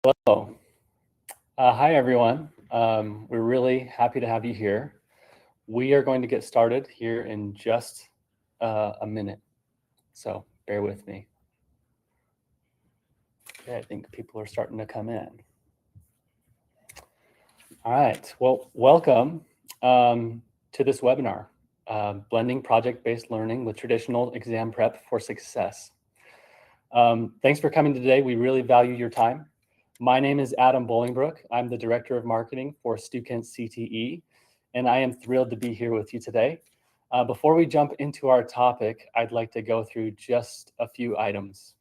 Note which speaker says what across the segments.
Speaker 1: Hello. Hi, everyone. We're really happy to have you here. We are going to get started here in just a minute, so bear with me. Okay, I think people are starting to come in. All right, well, welcome to this webinar, Blending Project-Based Learning with Traditional Exam Prep for Success. Thanks for coming today. We really value your time. My name is Adam Bolingbrook. I'm the Director of Marketing for Stukent CTE, and I am thrilled to be here with you today. Before we jump into our topic, I'd like to go through just a few items.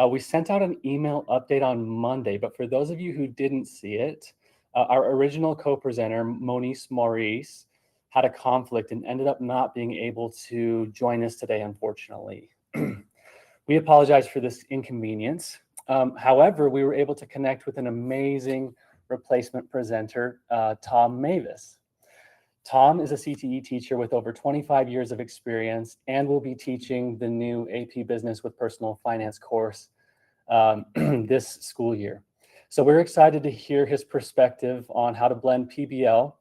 Speaker 1: We sent out an email update on Monday, but for those of you who didn't see it, our original co-presenter, Monice Maurice, had a conflict and ended up not being able to join us today, unfortunately. We apologize for this inconvenience. However, we were able to connect with an amazing replacement presenter, Tom Mavis. Tom is a CTE teacher with over 25 years of experience and will be teaching the new AP Business with Personal Finance course this school year. So we're excited to hear his perspective on how to blend PBL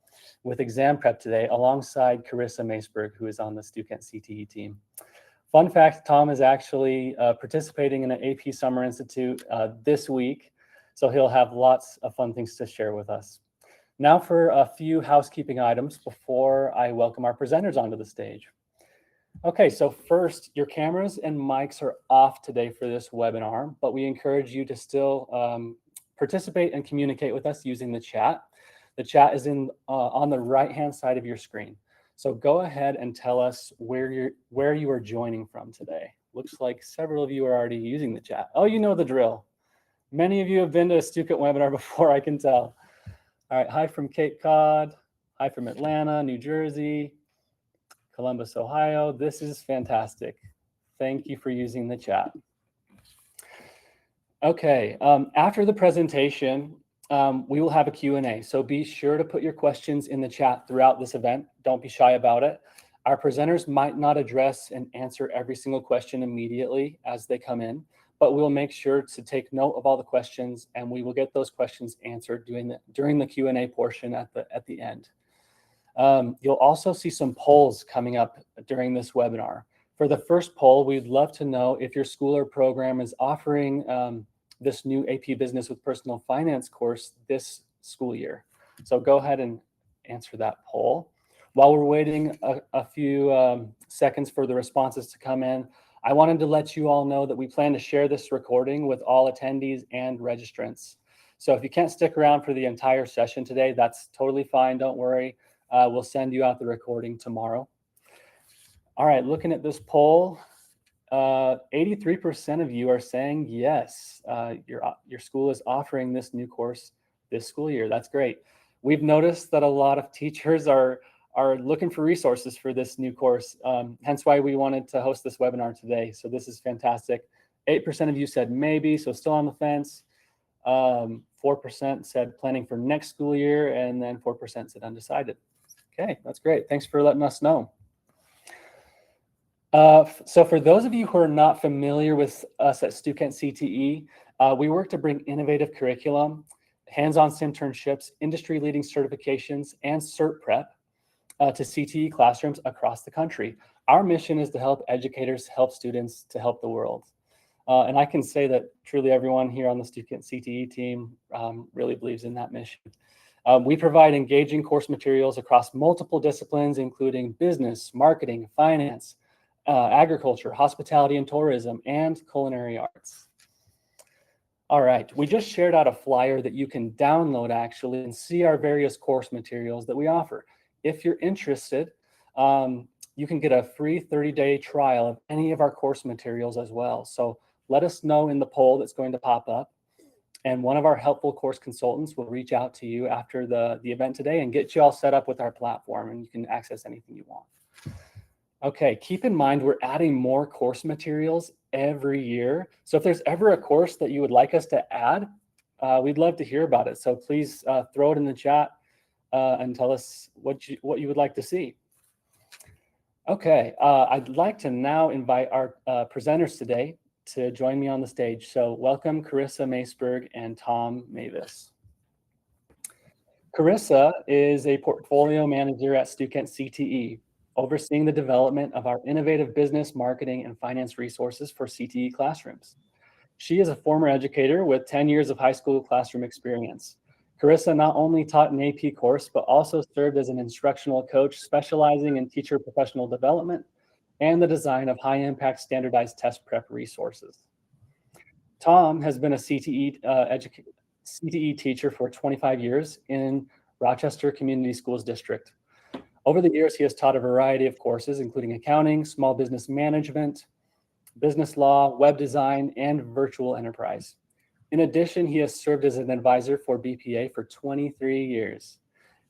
Speaker 1: with exam prep today alongside Carissa Maceberg, who is on the Stukent CTE team. Fun fact, Tom is actually participating in an AP Summer Institute this week, so he'll have lots of fun things to share with us. Now for a few housekeeping items before I welcome our presenters onto the stage. Okay, so first, your cameras and mics are off today for this webinar, but we encourage you to still participate and communicate with us using the chat. The chat is on the right-hand side of your screen. So go ahead and tell us where you are joining from today. Looks like several of you are already using the chat. Oh, you know the drill. Many of you have been to a Stukent webinar before, I can tell. All right, hi from Cape Cod, hi from Atlanta, New Jersey, Columbus, Ohio. This is fantastic. Thank you for using the chat. Okay, after the presentation, we will have a Q&A, so be sure to put your questions in the chat throughout this event. Don't be shy about it. Our presenters might not address and answer every single question immediately as they come in, but we'll make sure to take note of all the questions, and we will get those questions answered during the Q&A portion at the end. You'll also see some polls coming up during this webinar. For the first poll, we'd love to know if your school or program is offering this new AP Business with Personal Finance course this school year. So go ahead and answer that poll. While we're waiting a few seconds for the responses to come in, I wanted to let you all know that we plan to share this recording with all attendees and registrants. So if you can't stick around for the entire session today, that's totally fine, don't worry. We'll send you out the recording tomorrow. All right, looking at this poll, 83% of you are saying yes, your school is offering this new course this school year. That's great. We've noticed that a lot of teachers are looking for resources for this new course, hence why we wanted to host this webinar today. So this is fantastic. 8% of you said maybe, so still on the fence. 4% said planning for next school year, and then 4% said undecided. Okay, that's great. Thanks for letting us know. So for those of you who are not familiar with us at Stukent CTE, we work to bring innovative curriculum, hands-on internships, industry-leading certifications, and cert prep to CTE classrooms across the country. Our mission is to help educators help students to help the world. And I can say that truly everyone here on the Stukent CTE team really believes in that mission. We provide engaging course materials across multiple disciplines, including business, marketing, finance, agriculture, hospitality and tourism, and culinary arts. All right, we just shared out a flyer that you can download actually and see our various course materials that we offer. If you're interested, you can get a free 30-day trial of any of our course materials as well. So let us know in the poll that's going to pop up, and one of our helpful course consultants will reach out to you after the event today and get you all set up with our platform, and you can access anything you want. Okay, keep in mind we're adding more course materials every year. So if there's ever a course that you would like us to add, we'd love to hear about it. So please throw it in the chat and tell us what you would like to see. Okay, I'd like to now invite our presenters today to join me on the stage. So welcome Carissa Maceberg and Tom Mavis. Carissa is a portfolio manager at Stukent CTE, overseeing the development of our innovative business, marketing, and finance resources for CTE classrooms. She is a former educator with 10 years of high school classroom experience. Carissa not only taught an AP course, but also served as an instructional coach specializing in teacher professional development and the design of high-impact standardized test prep resources. Tom has been a CTE teacher for 25 years in Rochester Community Schools District. Over the years, he has taught a variety of courses, including accounting, small business management, business law, web design, and virtual enterprise. In addition, he has served as an advisor for BPA for 23 years.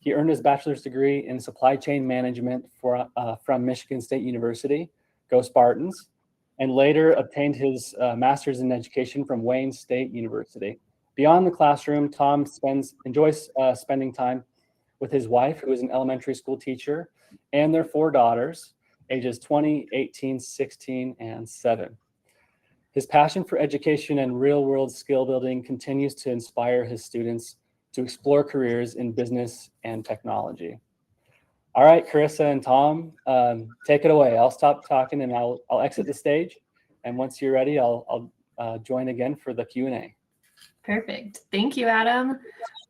Speaker 1: He earned his bachelor's degree in supply chain management from Michigan State University, go Spartans, and later obtained his master's in education from Wayne State University. Beyond the classroom, Tom enjoys spending time with his wife, who is an elementary school teacher, and their 4 daughters, ages 20, 18, 16, and 7. His passion for education and real-world skill building continues to inspire his students to explore careers in business and technology. All right, Carissa and Tom, take it away. I'll stop talking and I'll exit the stage. And once you're ready, I'll join again for the Q&A.
Speaker 2: Perfect. Thank you, Adam.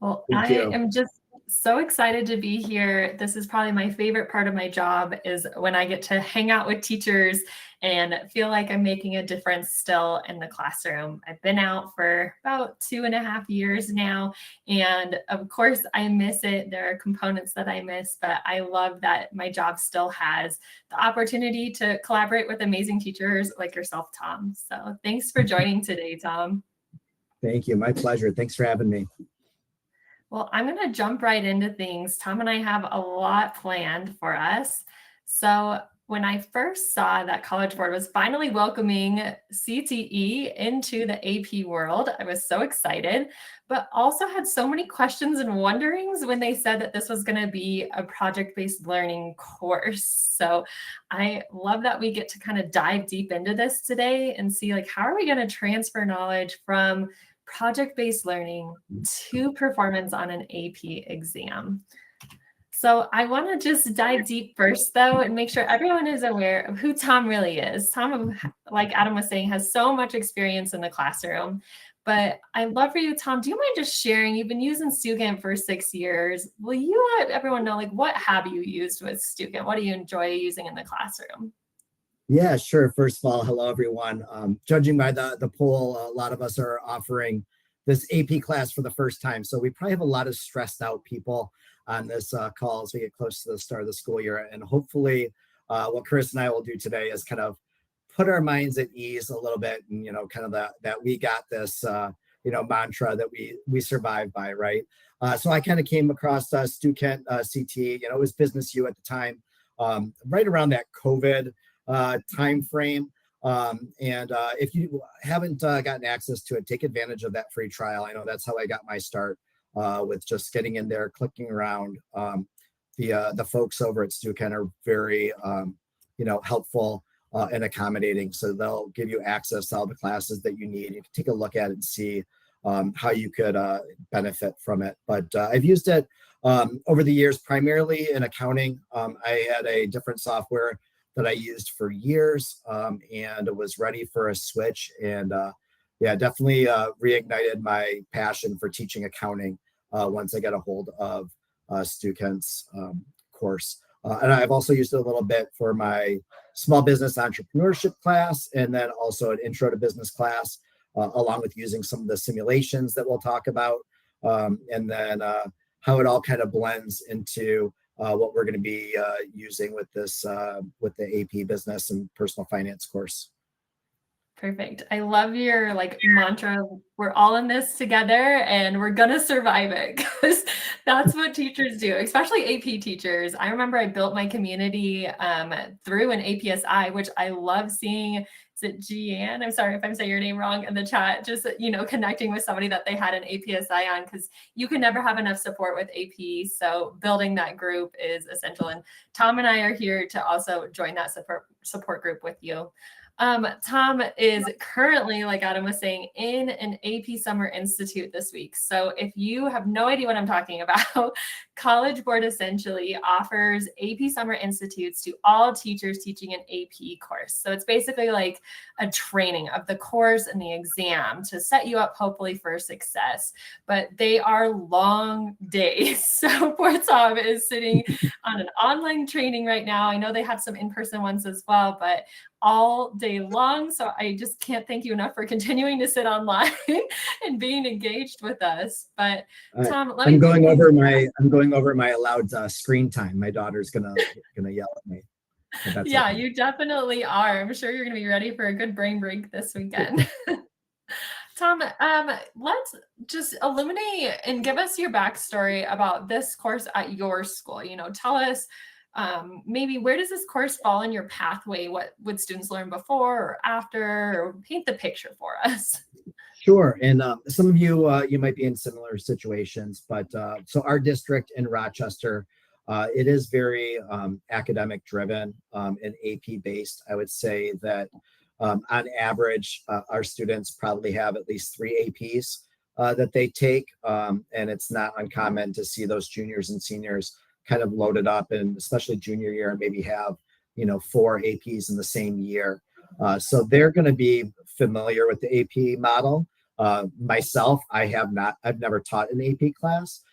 Speaker 2: Well, I am just so excited to be here. This is probably my favorite part of my job, is when I get to hang out with teachers and feel like I'm making a difference still in the classroom. I've been out for about 2.5 years now, and of course I miss it. There are components that I miss, but I love that my job still has the opportunity to collaborate with amazing teachers like yourself, Tom. So thanks for joining today, Tom.
Speaker 3: Thank you. My pleasure. Thanks for having me.
Speaker 2: Well, I'm going to jump right into things. Tom and I have a lot planned for us. So when I first saw that College Board was finally welcoming CTE into the AP world, I was so excited, but also had so many questions and wonderings when they said that this was going to be a project-based learning course. So I love that we get to kind of dive deep into this today and see, like, how are we going to transfer knowledge from project-based learning to performance on an AP exam. So I want to just dive deep first, though, and make sure everyone is aware of who Tom really is. Tom, like Adam was saying, has so much experience in the classroom. But I'd love for you, Tom, do you mind just sharing? You've been using Stukent for 6 years. Will you let everyone know, like, what have you used with Stukent? What do you enjoy using in the classroom?
Speaker 3: Yeah, sure. First of all, hello, everyone. Judging by the poll, a lot of us are offering this AP class for the first time. So we probably have a lot of stressed out people on this call as we get close to the start of the school year. And hopefully what Chris and I will do today is kind of put our minds at ease a little bit, and, kind of that we got this, mantra that we survive by, right? So I kind of came across Stukent CTE, it was Business U at the time, right around that COVID time frame. And if you haven't gotten access to it, take advantage of that free trial. I know that's how I got my start, with just getting in there, clicking around. The folks over at Stukent are very helpful and accommodating, so they'll give you access to all the classes that you need. You can take a look at it and see how you could benefit from it. But I've used it over the years, primarily in accounting. I had a different software that I used for years, and was ready for a switch. And definitely reignited my passion for teaching accounting once I got a hold of Stukent's course. And I've also used it a little bit for my small business entrepreneurship class, and then also an intro to business class, along with using some of the simulations that we'll talk about, and then how it all kind of blends into what we're going to be using with this, with the AP business and personal finance course.
Speaker 2: Perfect. I love your mantra. We're all in this together and we're going to survive it, because that's what teachers do, especially AP teachers. I remember I built my community through an APSI, which I love seeing. Is it Jeanne? I'm sorry if I'm saying your name wrong in the chat. Just, connecting with somebody that they had an APSI on, because you can never have enough support with AP. So building that group is essential. And Tom and I are here to also join that support group with you. Tom is currently, like Adam was saying, in an AP Summer Institute this week. So if you have no idea what I'm talking about, College Board essentially offers AP Summer Institutes to all teachers teaching an AP course. So it's basically like a training of the course and the exam to set you up hopefully for success. But they are long days. So poor Tom is sitting on an online training right now. I know they have some in-person ones as well, but all day long. So I just can't thank you enough for continuing to sit online and being engaged with us. But Tom, let me
Speaker 3: I'm going over my allowed screen time. My daughter's gonna yell at me.
Speaker 2: Yeah,
Speaker 3: Okay.
Speaker 2: you definitely are. I'm sure you're going to be ready for a good brain break this weekend. Tom, let's just illuminate and give us your backstory about this course at your school. Tell us maybe where does this course fall in your pathway? What would students learn before or after? Or paint the picture for us.
Speaker 3: Sure, and some of you you might be in similar situations, but so our district in Rochester, it is very academic driven and AP based. I would say that on average, our students probably have at least 3 APs that they take, and it's not uncommon to see those juniors and seniors kind of loaded up, and especially junior year, maybe have 4 APs in the same year. So they're going to be familiar with the AP model. Myself, I've never taught an AP class.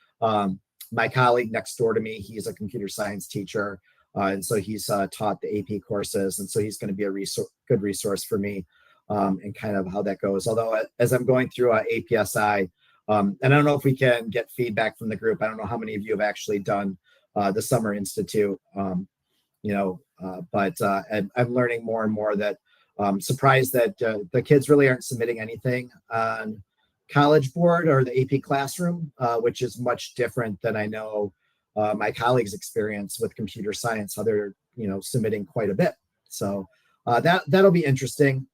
Speaker 3: My colleague next door to me, he's a computer science teacher. And so he's taught the AP courses. And so he's going to be a good resource for me and kind of how that goes. Although as I'm going through APSI, and I don't know if we can get feedback from the group. I don't know how many of you have actually done the Summer Institute, but I'm learning more and more that surprised that the kids really aren't submitting anything on College Board or the AP Classroom, which is much different than I know my colleagues' experience with computer science, how they're submitting quite a bit. So that'll be interesting.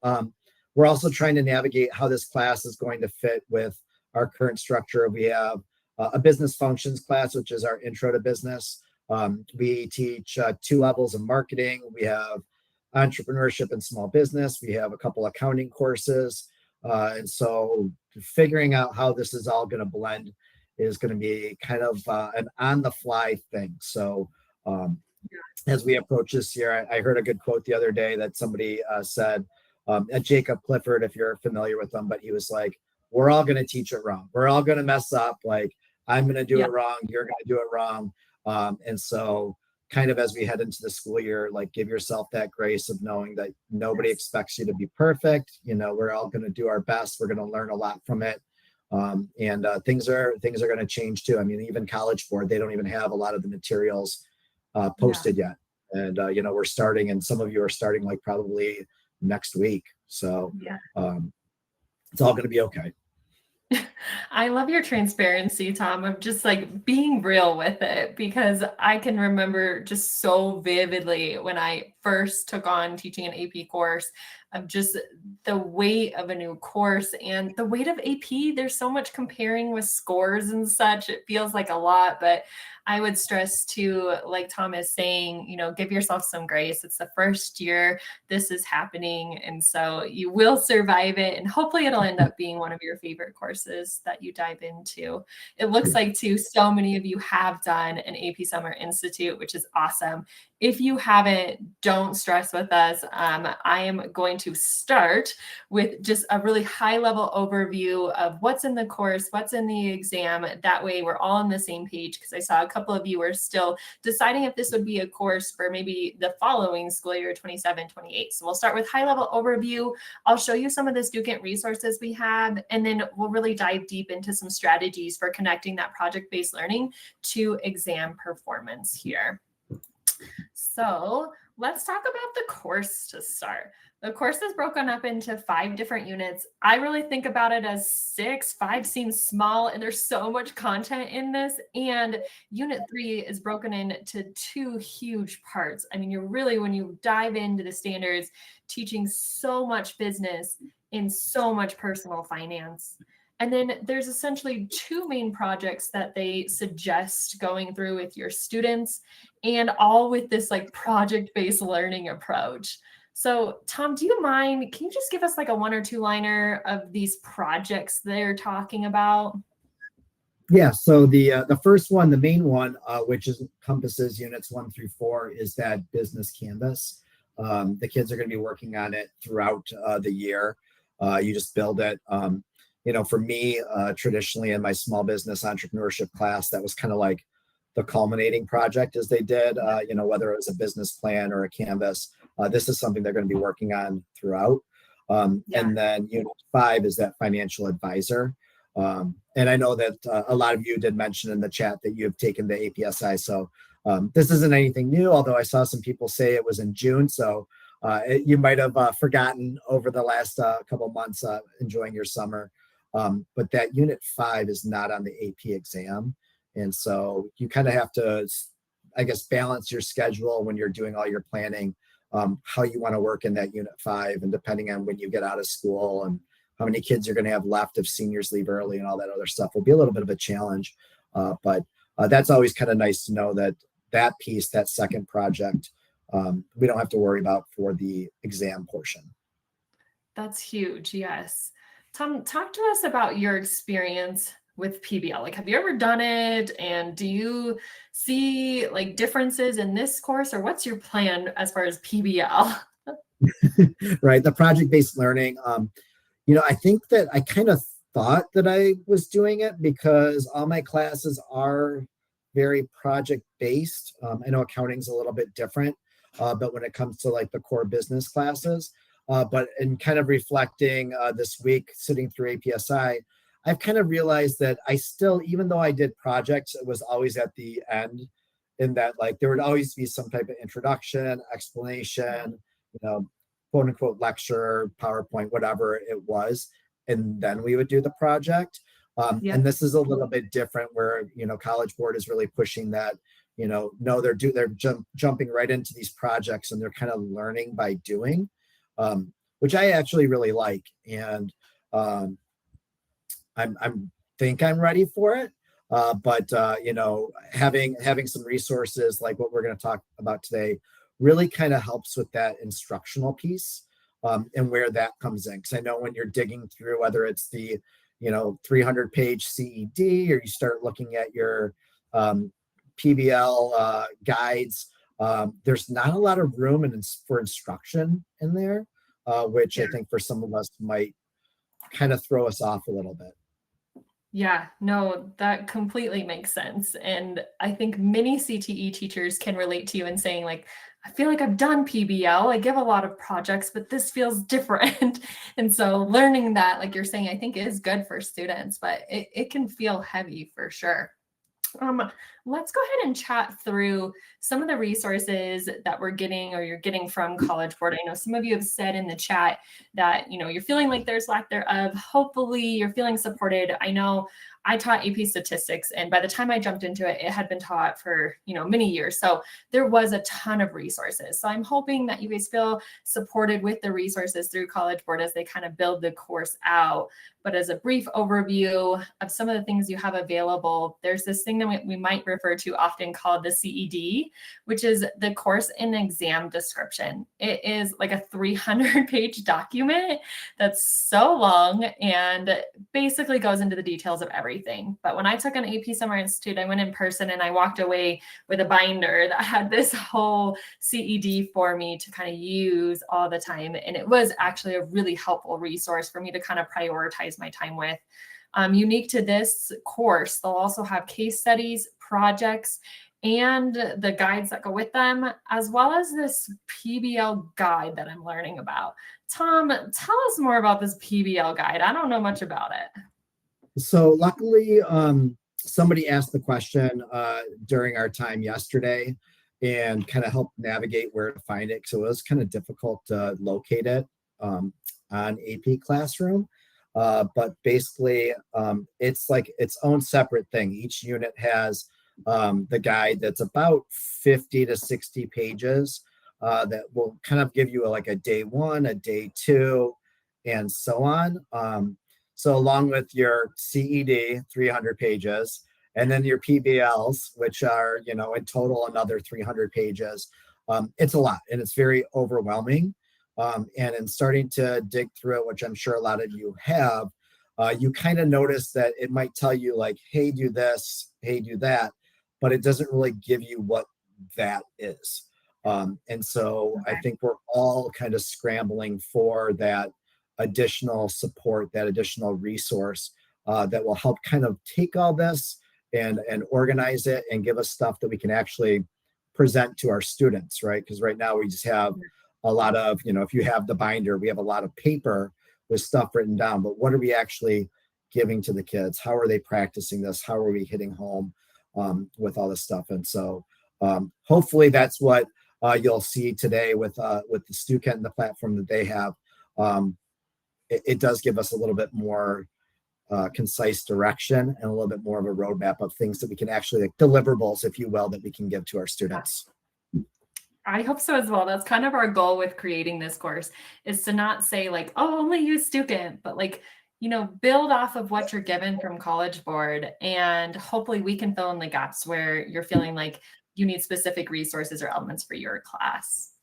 Speaker 3: We're also trying to navigate how this class is going to fit with our current structure. We have a business functions class, which is our intro to business. We teach 2 levels of marketing. We have entrepreneurship and small business. We have a couple accounting courses. And so figuring out how this is all going to blend is going to be kind of an on the fly thing. So as we approach this year, I heard a good quote the other day that somebody said, Jacob Clifford, if you're familiar with him, but he was like, we're all going to teach it wrong. We're all going to mess up. Like, I'm going to do it wrong. You're going to do it wrong. And so kind of as we head into the school year, like give yourself that grace of knowing that nobody expects you to be perfect. We're all going to do our best. We're going to learn a lot from it. And things are going to change too. I mean, even College Board, they don't even have a lot of the materials posted yet. And, we're starting, and some of you are starting like probably next week. So it's all going to be okay.
Speaker 2: I love your transparency, Tom, of just like being real with it, because I can remember just so vividly when I first took on teaching an AP course of just the weight of a new course and the weight of AP. There's so much comparing with scores and such. It feels like a lot, but I would stress too, like Tom is saying, give yourself some grace. It's the first year this is happening. And so you will survive it. And hopefully it'll end up being one of your favorite courses that you dive into. It looks like too, so many of you have done an AP Summer Institute, which is awesome. If you haven't, don't stress with us. I am going to start with just a really high level overview of what's in the course, what's in the exam. That way we're all on the same page, because I saw a couple of you were still deciding if this would be a course for maybe the following school year, 27-28. So we'll start with high level overview. I'll show you some of the student resources we have, and then we'll really dive deep into some strategies for connecting that project-based learning to exam performance here. So let's talk about the course to start. The course is broken up into 5 different units. I really think about it as 6. 5 seems small, and there's so much content in this. And unit 3 is broken into 2 huge parts. I mean, you're really, when you dive into the standards, teaching so much business and so much personal finance. And then there's essentially 2 main projects that they suggest going through with your students, and all with this like project-based learning approach. So Tom, do you mind, can you just give us like a 1 or 2 liner of these projects they're talking about?
Speaker 3: Yeah, so the first one, the main one, which encompasses units 1 through 4, is that business canvas. The kids are going to be working on it throughout the year. You just build it. For me, traditionally in my small business entrepreneurship class, that was kind of like the culminating project as they did. Whether it was a business plan or a canvas, this is something they're going to be working on throughout. And then unit 5 is that financial advisor. And I know that a lot of you did mention in the chat that you have taken the APSI. So this isn't anything new, although I saw some people say it was in June. So you might have forgotten over the last couple of months enjoying your summer. But that unit 5 is not on the AP exam. And so you kind of have to, I guess, balance your schedule when you're doing all your planning, how you want to work in that unit 5, and depending on when you get out of school and how many kids you're going to have left if seniors leave early and all that other stuff will be a little bit of a challenge. But that's always kind of nice to know that piece, that second project, we don't have to worry about for the exam portion.
Speaker 2: That's huge. Yes. Tom, talk to us about your experience with PBL. Like, have you ever done it? And do you see like differences in this course, or what's your plan as far as PBL?
Speaker 3: Right. The project-based learning. I think that I kind of thought that I was doing it because all my classes are very project-based. I know accounting's a little bit different, but when it comes to like the core business classes, but in kind of reflecting this week, sitting through APSI, I've kind of realized that I still, even though I did projects, it was always at the end, in that like there would always be some type of introduction, explanation, quote unquote lecture, PowerPoint, whatever it was. And then we would do the project. And this is a little bit different where, College Board is really pushing that, no, they're jumping right into these projects and they're kind of learning by doing, which I actually really like. And think I'm ready for it. But having some resources like what we're going to talk about today really kind of helps with that instructional piece, and where that comes in. Because I know when you're digging through, whether it's the 300-page CED, or you start looking at your PBL guides, there's not a lot of room for instruction in there, which I think for some of us might kind of throw us off a little bit.
Speaker 2: Yeah, no, that completely makes sense. And I think many CTE teachers can relate to you in saying like, I feel like I've done PBL, I give a lot of projects, but this feels different. And so learning that, like you're saying, I think is good for students, but it can feel heavy for sure. Let's go ahead and chat through some of the resources that we're getting or you're getting from College Board. I know some of you have said in the chat that, you're feeling like there's lack thereof. Hopefully you're feeling supported. I know I taught AP statistics, and by the time I jumped into it, it had been taught for, many years. So there was a ton of resources. So I'm hoping that you guys feel supported with the resources through College Board as they kind of build the course out. But as a brief overview of some of the things you have available, there's this thing that we might refer to often called the CED, which is the course and exam description. It is like a 300-page document that's so long and basically goes into the details of everything. But when I took an AP Summer Institute, I went in person and I walked away with a binder that had this whole CED for me to kind of use all the time. And it was actually a really helpful resource for me to kind of prioritize my time with. Unique to this course, they'll also have case studies, projects, and the guides that go with them, as well as this PBL guide that I'm learning about. Tom, tell us more about this PBL guide. I don't know much about it.
Speaker 3: So luckily, somebody asked the question during our time yesterday and kind of helped navigate where to find it. So it was kind of difficult to locate it on AP Classroom. But basically, it's like its own separate thing. Each unit has the guide that's about 50 to 60 pages that will kind of give you a day 1, a day 2, and so on. So along with your CED, 300 pages, and then your PBLs, which are, in total another 300 pages. It's a lot and it's very overwhelming. And in starting to dig through it, which I'm sure a lot of you have, you kind of notice that it might tell you like, hey, do this, hey, do that, but it doesn't really give you what that is. And so I think we're all kind of scrambling for that additional support, that additional resource that will help kind of take all this and organize it and give us stuff that we can actually present to our students, right? Because right now we just have a lot of, if you have the binder, we have a lot of paper with stuff written down, but what are we actually giving to the kids? How are they practicing this? How are we hitting home with all this stuff? And so hopefully that's what you'll see today with the Stukent and the platform that they have. It does give us a little bit more concise direction and a little bit more of a roadmap of things that we can actually, like deliverables, if you will, that we can give to our students.
Speaker 2: I hope so as well. That's kind of our goal with creating this course, is to not say like, oh, only use Stukent, but like, build off of what you're given from College Board, and hopefully we can fill in the gaps where you're feeling like you need specific resources or elements for your class.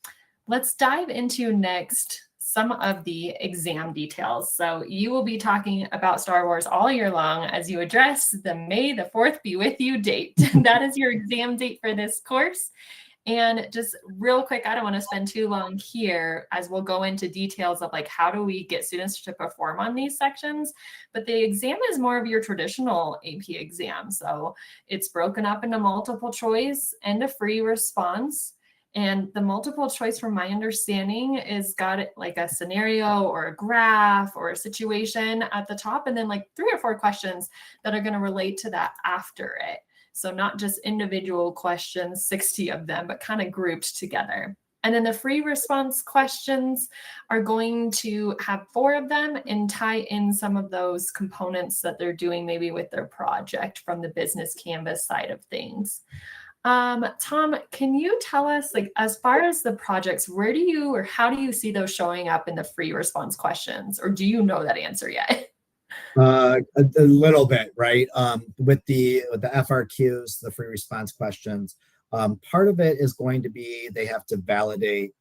Speaker 2: Let's dive into next some of the exam details. So you will be talking about Star Wars all year long as you address the May the 4th be with you date. That is your exam date for this course. And just real quick, I don't want to spend too long here as we'll go into details of like, how do we get students to perform on these sections? But the exam is more of your traditional AP exam. So it's broken up into multiple choice and a free response. And the multiple choice, from my understanding, is got like a scenario or a graph or a situation at the top, and then like 3 or 4 questions that are going to relate to that after it. So not just individual questions, 60 of them, but kind of grouped together. And then the free response questions are going to have 4 of them and tie in some of those components that they're doing maybe with their project from the business Canvas side of things. Tom, can you tell us, like, as far as the projects, where do you or how do you see those showing up in the free response questions? Or do you know that answer yet?
Speaker 3: A little bit, right? With the FRQs, the free response questions, part of it is going to be they have to validate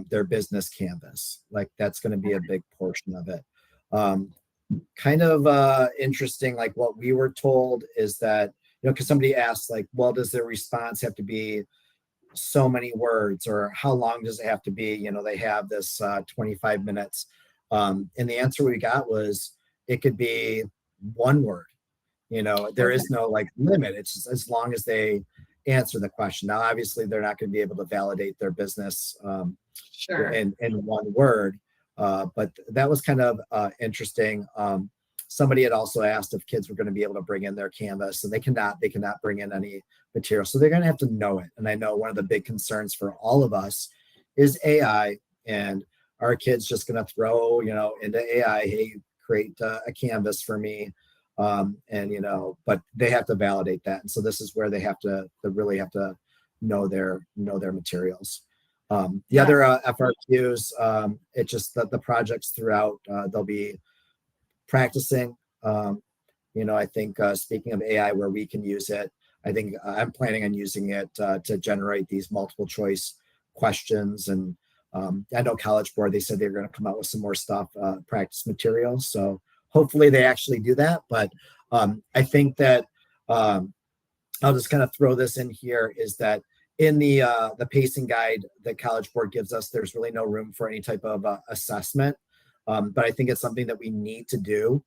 Speaker 3: their business Canvas. Like that's going to be a big portion of it. Kind of interesting, like what we were told is that, because somebody asked like, well, does their response have to be so many words, or how long does it have to be? They have this 25 minutes. And the answer we got was, it could be 1 word. There is no like limit. It's just as long as they answer the question. Now, obviously, they're not going to be able to validate their business
Speaker 2: Sure.
Speaker 3: in 1 word. But that was kind of interesting. Somebody had also asked if kids were going to be able to bring in their Canvas, and they cannot bring in any material. So they're going to have to know it. And I know one of the big concerns for all of us is AI, and our kids just going to throw, into AI, hey, create a Canvas for me. But they have to validate that. And so this is where they really have to know their materials. The other FRQs, it's just that the projects throughout, they'll be practicing. I think speaking of AI, where we can use it, I think I'm planning on using it to generate these multiple choice questions. And I know College Board, they said they're going to come out with some more stuff, practice materials. So hopefully they actually do that. But I think that I'll just kind of throw this in here, is that in the pacing guide that College Board gives us, there's really no room for any type of assessment. But I think it's something that we need to do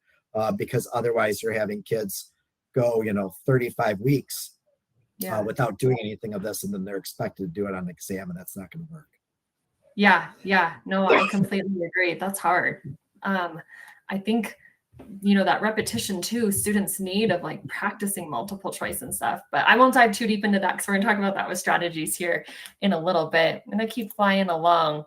Speaker 3: because otherwise you're having kids go, 35 weeks without doing anything of this. And then they're expected to do it on an exam, and that's not going to work.
Speaker 2: Yeah. No, I completely agree. That's hard. I think, that repetition too, students need of like practicing multiple choice and stuff, but I won't dive too deep into that because we're going to talk about that with strategies here in a little bit. I'm going to keep flying along.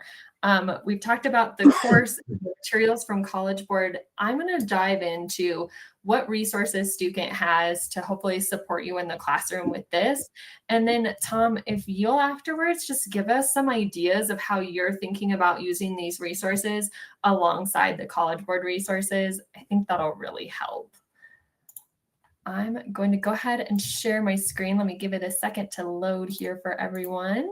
Speaker 2: We've talked about the course materials from College Board. I'm going to dive into what resources Stukent has to hopefully support you in the classroom with this. And then Tom, if you'll afterwards just give us some ideas of how you're thinking about using these resources alongside the College Board resources, I think that'll really help. I'm going to go ahead and share my screen. Let me give it a second to load here for everyone.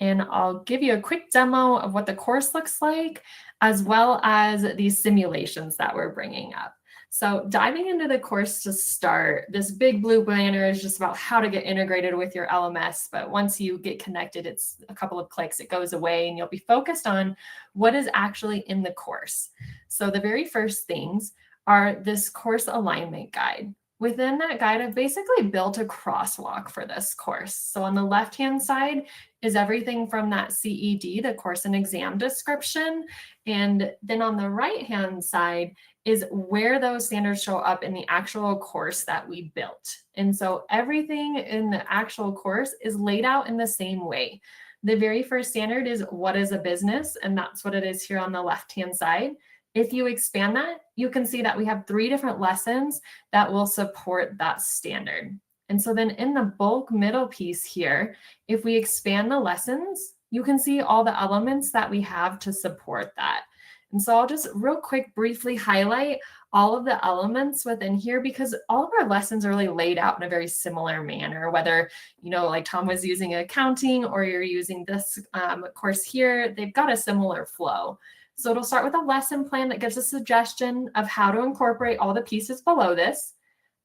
Speaker 2: and I'll give you a quick demo of what the course looks like, as well as these simulations that we're bringing up. So diving into the course to start, this big blue banner is just about how to get integrated with your LMS. But once you get connected, it's a couple of clicks, it goes away, and you'll be focused on what is actually in the course. So the very first things are this course alignment guide. Within that guide, I've basically built a crosswalk for this course. So on the left-hand side is everything from that CED, the course and exam description. And then on the right-hand side is where those standards show up in the actual course that we built. And so everything in the actual course is laid out in the same way. The very first standard is what is a business? And that's what it is here on the left-hand side. If you expand that, you can see that we have 3 different lessons that will support that standard. And so then in the bulk middle piece here, if we expand the lessons, you can see all the elements that we have to support that. And so I'll just real quick briefly highlight all of the elements within here, because all of our lessons are really laid out in a very similar manner, whether, like Tom was using accounting or you're using this course here, they've got a similar flow. So it'll start with a lesson plan that gives a suggestion of how to incorporate all the pieces below this.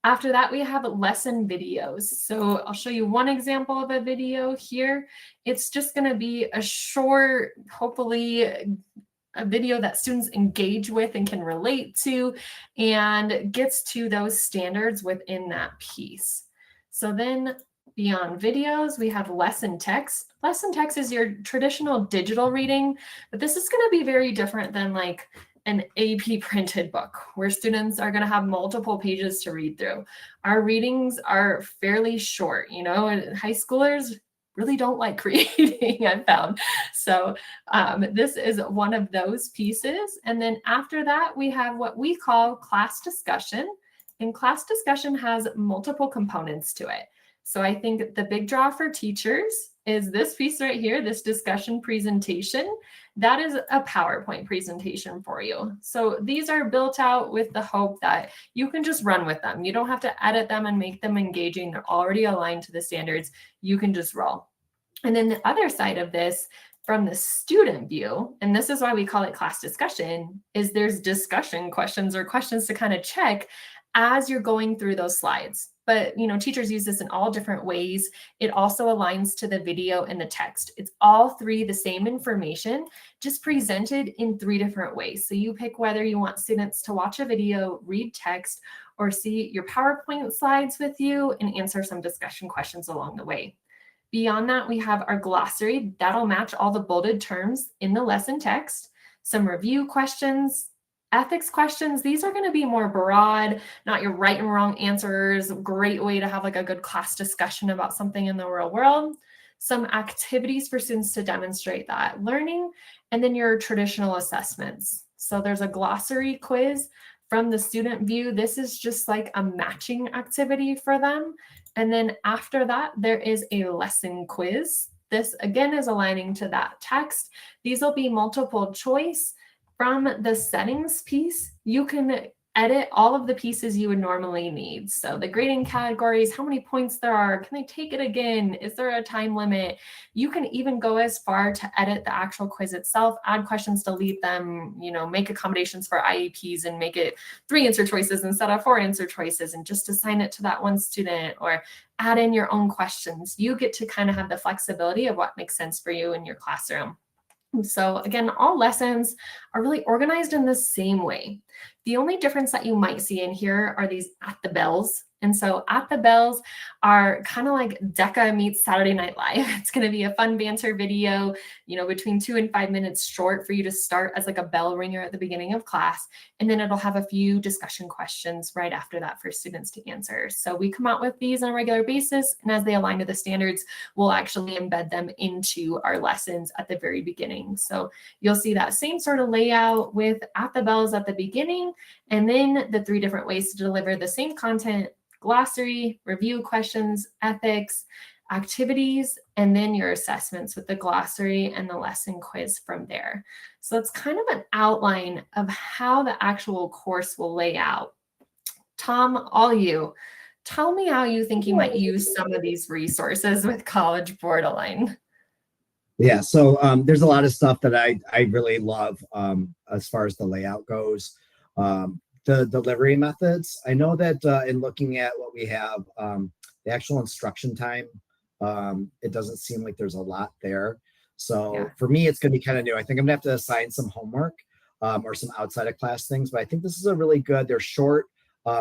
Speaker 2: After that, we have lesson videos. So I'll show you one example of a video here. It's just going to be a short, hopefully a video that students engage with and can relate to, and gets to those standards within that piece. So then beyond videos, we have lesson text. Lesson text is your traditional digital reading, but this is going to be very different than like an AP printed book where students are going to have multiple pages to read through. Our readings are fairly short, high schoolers really don't like reading, I've found. So this is one of those pieces. And then after that, we have what we call class discussion. And class discussion has multiple components to it. So I think the big draw for teachers is this piece right here, this discussion presentation. That is a PowerPoint presentation for you. So these are built out with the hope that you can just run with them. You don't have to edit them and make them engaging. They're already aligned to the standards. You can just roll. And then the other side of this, from the student view, and this is why we call it class discussion, is there's discussion questions or questions to kind of check as you're going through those slides. But, teachers use this in all different ways. It also aligns to the video and the text. It's all 3 the same information, just presented in 3 different ways. So you pick whether you want students to watch a video, read text, or see your PowerPoint slides with you and answer some discussion questions along the way. Beyond that, we have our glossary that'll match all the bolded terms in the lesson text, some review questions, ethics questions. These are going to be more broad, not your right and wrong answers. Great way to have like a good class discussion about something in the real world. Some activities for students to demonstrate that learning, and then your traditional assessments. So there's a glossary quiz from the student view. This is just like a matching activity for them. And then after that, there is a lesson quiz. This again is aligning to that text. These will be multiple choice. From the settings piece, you can edit all of the pieces you would normally need. So the grading categories, how many points there are, can they take it again? Is there a time limit? You can even go as far to edit the actual quiz itself, add questions, delete them, make accommodations for IEPs and make it 3 answer choices instead of 4 answer choices, and just assign it to that one student, or add in your own questions. You get to kind of have the flexibility of what makes sense for you in your classroom. So again, all lessons are really organized in the same way. The only difference that you might see in here are these at the bells. And so at the bells are kind of like DECA meets Saturday Night Live. It's going to be a fun banter video, between 2 and 5 minutes short for you to start as like a bell ringer at the beginning of class. And then it'll have a few discussion questions right after that for students to answer. So we come out with these on a regular basis, and as they align to the standards, we'll actually embed them into our lessons at the very beginning. So you'll see that same sort of layout with at the bells at the beginning, and then the 3 different ways to deliver the same content: glossary, review questions, ethics, activities, and then your assessments with the glossary and the lesson quiz from there. So it's kind of an outline of how the actual course will lay out. Tom, all you. Tell me how you think you might use some of these resources with College Board Align.
Speaker 3: Yeah, so there's a lot of stuff that I really love as far as the layout goes. The delivery methods. I know that in looking at what we have, the actual instruction time, it doesn't seem like there's a lot there.
Speaker 2: Yeah.
Speaker 3: So for me, it's going to be kind of new. I think I'm gonna have to assign some homework or some outside of class things, but I think this is a really good. They're short.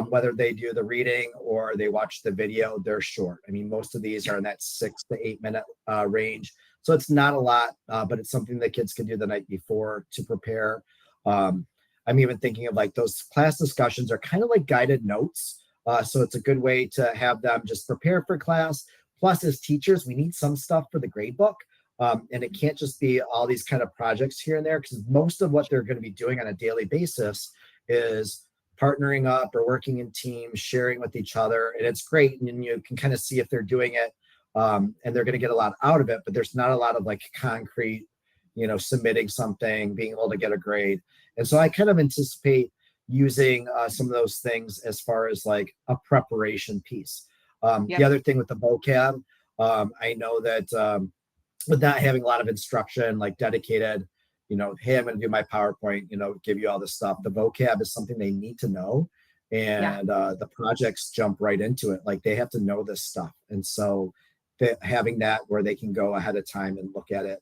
Speaker 3: Whether they do the reading or they watch the video, they're short. I mean, most of these are in that 6 to 8 minute range. So it's not a lot, but it's something that kids can do the night before to prepare. Um, I'm even thinking of like those class discussions are kind of like guided notes. So it's a good way to have them just prepare for class. Plus, as teachers, we need some stuff for the grade book. And it can't just be all these kind of projects here and there, because most of what they're going to be doing on a daily basis is partnering up or working in teams, sharing with each other. And it's great. And you can kind of see if they're doing it and they're going to get a lot out of it, but there's not a lot of like concrete, submitting something, being able to get a grade. And so I kind of anticipate using some of those things as far as like a preparation piece. The other thing with the vocab, I know that with not having a lot of instruction, like dedicated, hey, I'm going to do my PowerPoint, give you all this stuff. The vocab is something they need to know. And the projects jump right into it. Like they have to know this stuff. And so having that where they can go ahead of time and look at it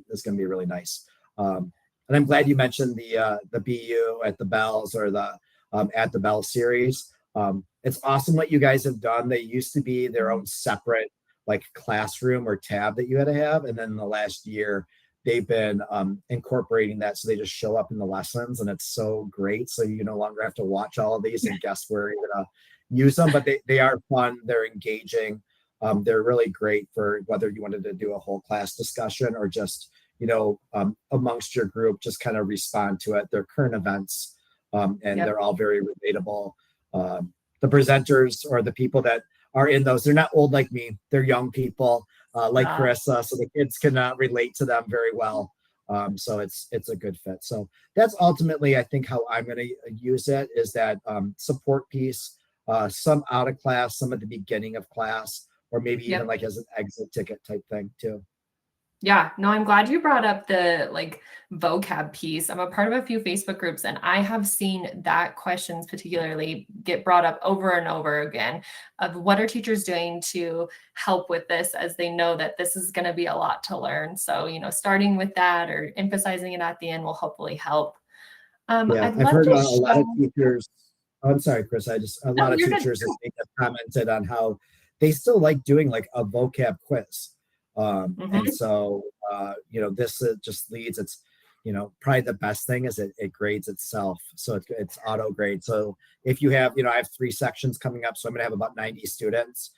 Speaker 3: is going to be really nice. And I'm glad you mentioned the BU at the Bells or the at the Bell series. It's awesome what you guys have done. They used to be their own separate like classroom or tab that you had to have. And then in the last year, they've been incorporating that. So they just show up in the lessons and it's so great. So you no longer have to watch all of these and guess where you're going to use them, but they are fun. They're engaging. They're really great for whether you wanted to do a whole class discussion or just, amongst your group, just kind of respond to it. They're current events and they're all very relatable. The presenters or the people that are in those, they're not old like me. They're young people like Carissa, so the kids can relate to them very well. So it's a good fit. So that's ultimately, I think, how I'm going to use it is that support piece, some out of class, some at the beginning of class, or maybe even like as an exit ticket type thing too.
Speaker 2: Yeah, no, I'm glad you brought up the like vocab piece. I'm a part of a few Facebook groups and I have seen that questions particularly get brought up over and over again of what are teachers doing to help with this as they know that this is going to be a lot to learn. So, starting with that or emphasizing it at the end will hopefully help.
Speaker 3: I've heard a lot of teachers. Oh, I'm sorry, Chris. A lot of teachers have commented on how they still like doing like a vocab quiz. And so, this just leads, it's, probably the best thing is it grades itself. So it's auto grade. So if you have, I have 3 sections coming up, so I'm going to have about 90 students.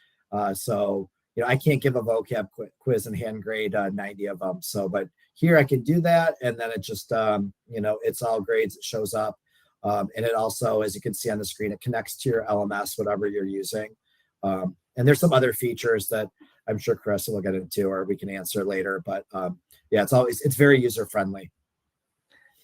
Speaker 3: So, I can't give a vocab quiz and hand grade 90 of them. So, but here I can do that. And then it just, it's all grades. It shows up. And it also, as you can see on the screen, it connects to your LMS, whatever you're using. And there's some other features that I'm sure Carissa will get into, or we can answer later. But it's very user friendly.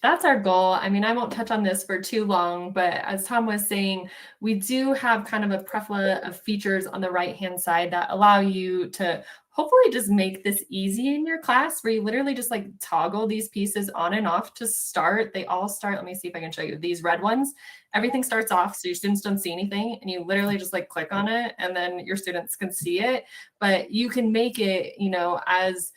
Speaker 2: That's our goal. I mean, I won't touch on this for too long, but as Tom was saying, we do have kind of a plethora of features on the right-hand side that allow you to hopefully just make this easy in your class where you literally just like toggle these pieces on and off to start. They all start, let me see if I can show you these red ones. Everything starts off so your students don't see anything and you literally just like click on it and then your students can see it, but you can make it, as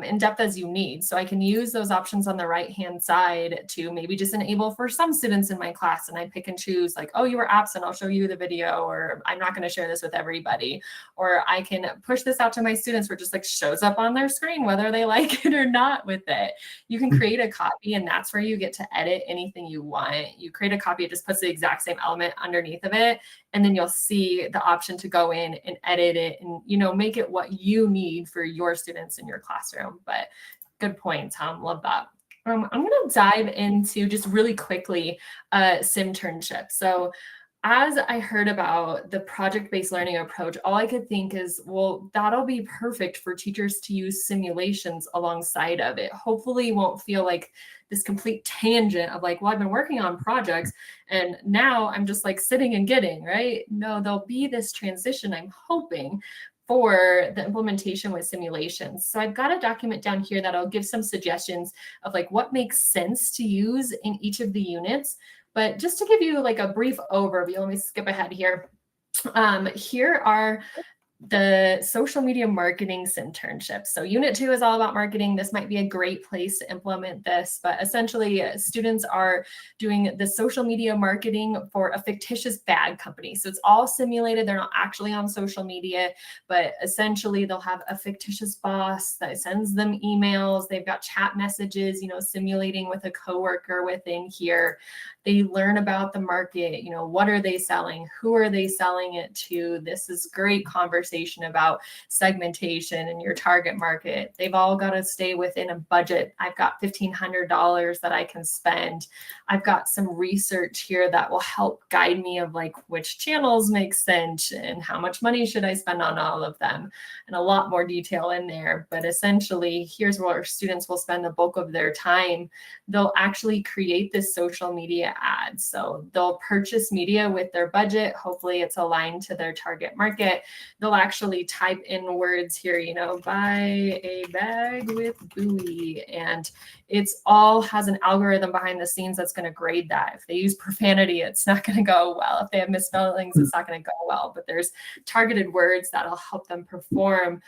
Speaker 2: in depth as you need. So I can use those options on the right-hand side to maybe just enable for some students in my class. And I pick and choose like, oh, you were absent, I'll show you the video, or I'm not going to share this with everybody. Or I can push this out to my students where it just like shows up on their screen, whether they like it or not with it. You can create a copy and that's where you get to edit anything you want. You create a copy, it just puts the exact same element underneath of it. And then you'll see the option to go in and edit it and, make it what you need for your students in your classroom. But good point, Tom. Love that. I'm going to dive into just really quickly Simternship. So as I heard about the project-based learning approach, all I could think is, well, that'll be perfect for teachers to use simulations alongside of it. Hopefully it won't feel like this complete tangent of like, well, I've been working on projects and now I'm just like sitting and getting, right? No, there'll be this transition, I'm hoping. for the implementation with simulations. So I've got a document down here that'll give some suggestions of like what makes sense to use in each of the units. But just to give you like a brief overview, let me skip ahead here. Here are the social media marketing internships. So unit 2 is all about marketing. This might be a great place to implement this, but essentially students are doing the social media marketing for a fictitious bag company. So it's all simulated. They're not actually on social media, but essentially they'll have a fictitious boss that sends them emails. They've got chat messages, simulating with a coworker within here. They learn about the market, what are they selling? Who are they selling it to? This is great conversation about segmentation and your target market. They've all got to stay within a budget. I've got $1,500 that I can spend. I've got some research here that will help guide me of like which channels make sense and how much money should I spend on all of them, and a lot more detail in there. But essentially, here's where students will spend the bulk of their time. They'll actually create this social media ad. So they'll purchase media with their budget. Hopefully it's aligned to their target market. They'll actually type in words here, buy a bag with buoy. And it's all has an algorithm behind the scenes that's going to grade that. If they use profanity, it's not going to go well. If they have misspellings, it's not going to go well. But there's targeted words that'll help them perform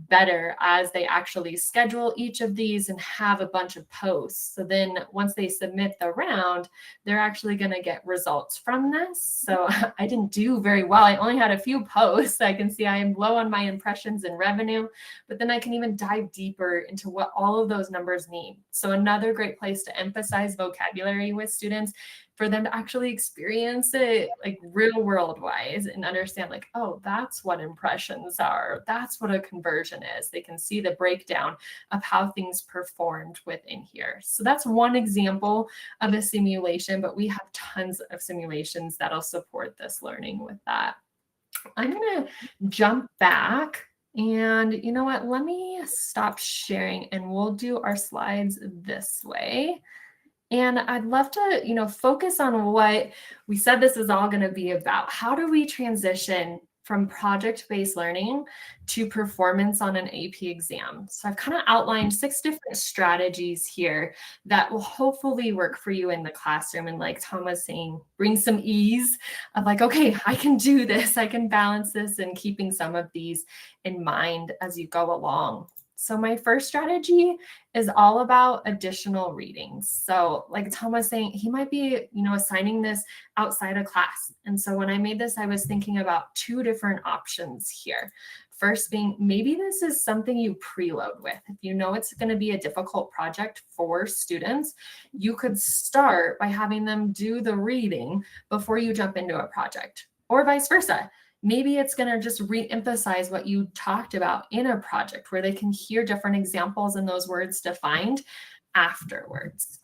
Speaker 2: better as they actually schedule each of these and have a bunch of posts. So then once they submit the round, they're actually going to get results from this. So I didn't do very well. I only had a few posts. I can see I am low on my impressions and revenue, but then I can even dive deeper into what all of those numbers mean. So another great place to emphasize vocabulary with students, for them to actually experience it like real world wise and understand like, oh, that's what impressions are. That's what a conversion is. They can see the breakdown of how things performed within here. So that's one example of a simulation, but we have tons of simulations that'll support this learning with that. I'm going to jump back. And you know what? Let me stop sharing and we'll do our slides this way. And I'd love to, focus on what we said this is all going to be about. How do we transition from project-based learning to performance on an AP exam? So I've kind of outlined 6 different strategies here that will hopefully work for you in the classroom. And like Tom was saying, bring some ease of like, okay, I can do this. I can balance this, and keeping some of these in mind as you go along. So my first strategy is all about additional readings. So like Tom was saying, he might be, assigning this outside of class. And so when I made this, I was thinking about 2 different options here. First being, maybe this is something you preload with. If you know it's going to be a difficult project for students, you could start by having them do the reading before you jump into a project, or vice versa. Maybe it's going to just re-emphasize what you talked about in a project where they can hear different examples and those words defined afterwards.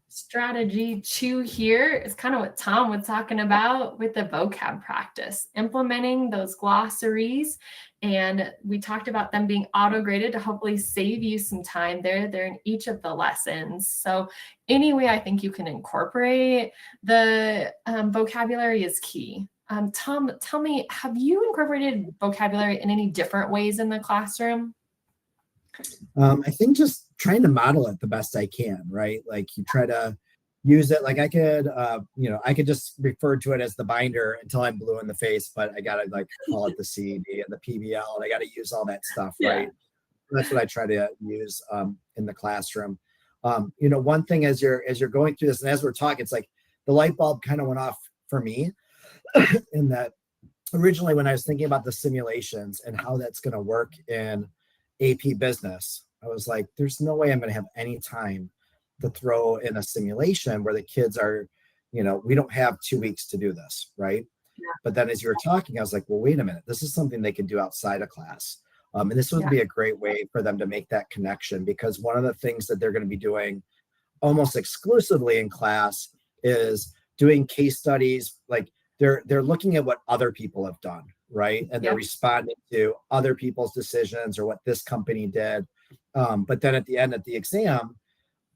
Speaker 2: Strategy 2 here is kind of what Tom was talking about with the vocab practice, implementing those glossaries. And we talked about them being auto-graded to hopefully save you some time there. They're in each of the lessons. So any way I think you can incorporate the vocabulary is key. Tom, tell me, have you incorporated vocabulary in any different ways in the classroom?
Speaker 3: I think just trying to model it the best I can, right? Like you try to use it. Like I could just refer to it as the binder until I'm blue in the face, but I gotta like call it the CD and the PBL, and I gotta use all that stuff, right? Yeah. That's what I try to use in the classroom. One thing as you're going through this, and as we're talking, it's like the light bulb kind of went off for me. In that originally when I was thinking about the simulations and how that's going to work in AP business, I was like, there's no way I'm going to have any time to throw in a simulation where the kids are, we don't have 2 weeks to do this, right? Yeah. But then as you were talking, I was like, well, wait a minute, this is something they can do outside of class. And this would be a great way for them to make that connection, because one of the things that they're going to be doing almost exclusively in class is doing case studies. Like they're looking at what other people have done, right? And they're responding to other people's decisions or what this company did. But then at the end of the exam,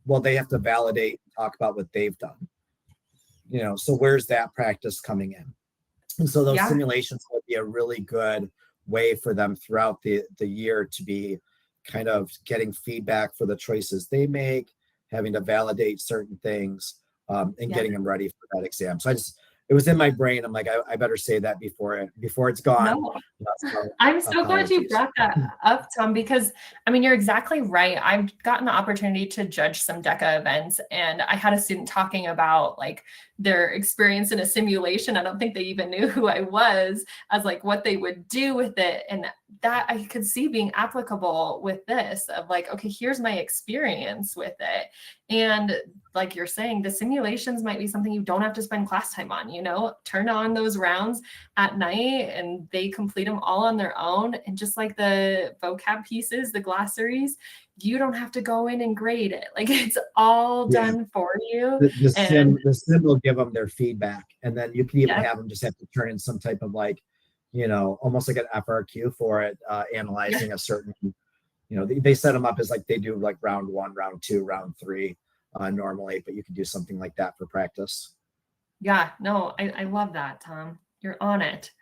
Speaker 3: well, they have to validate, talk about what they've done. So where's that practice coming in? And so those simulations would be a really good way for them throughout the year to be kind of getting feedback for the choices they make, having to validate certain things, and
Speaker 2: Yeah.
Speaker 3: getting them ready for that exam. So it was in my brain. I'm like, I better say that before it's gone.
Speaker 2: No,
Speaker 3: So
Speaker 2: I'm so glad you
Speaker 3: apologies.
Speaker 2: brought that up, Tom, because I mean, you're exactly right. I've gotten the opportunity to judge some DECA events, and I had a student talking about like their experience in a simulation. I don't think they even knew who I was, as like what they would do with it. And that I could see being applicable with this of like, okay, here's my experience with it. And like you're saying, the simulations might be something you don't have to spend class time on, turn on those rounds at night and they complete them all on their own. And just like the vocab pieces, the glossaries, you don't have to go in and grade it. Like it's all
Speaker 3: Yeah.
Speaker 2: done for you.
Speaker 3: The
Speaker 2: And
Speaker 3: sim will give them their feedback, and then you can even
Speaker 2: yeah,
Speaker 3: have them just have to turn in some type of like, almost like an FRQ for it, analyzing a certain, they set them up as like they do like round 1, round 2, round 3 normally, but you can do something like that for practice.
Speaker 2: yeah, no, I love that, Tom. You're on it.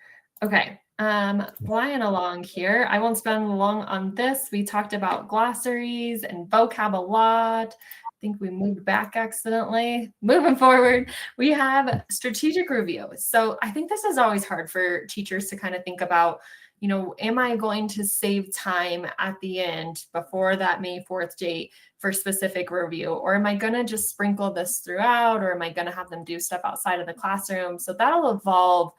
Speaker 2: Okay. Flying along here. I won't spend long on this. We talked about glossaries and vocab a lot. I think we moved back accidentally. Moving forward, we have strategic review. So I think this is always hard for teachers to kind of think about, am I going to save time at the end before that May 4th date for specific review? Or am I going to just sprinkle this throughout? Or am I going to have them do stuff outside of the classroom? So that'll evolve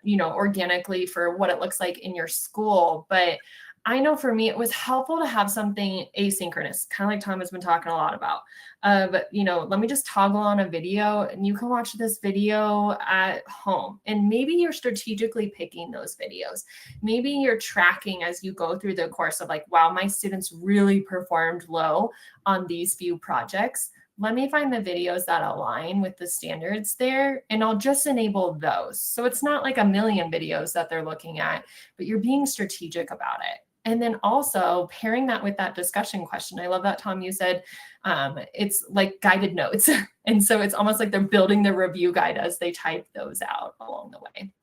Speaker 2: organically for what it looks like in your school. But I know for me, it was helpful to have something asynchronous, kind of like Tom has been talking a lot about, let me just toggle on a video and you can watch this video at home. And maybe you're strategically picking those videos. Maybe you're tracking as you go through the course of like, wow, my students really performed low on these few projects. Let me find the videos that align with the standards there, and I'll just enable those. So it's not like a million videos that they're looking at, but you're being strategic about it. And then also pairing that with that discussion question. I love that, Tom, you said it's like guided notes. And so it's almost like they're building the review guide as they type those out along the way.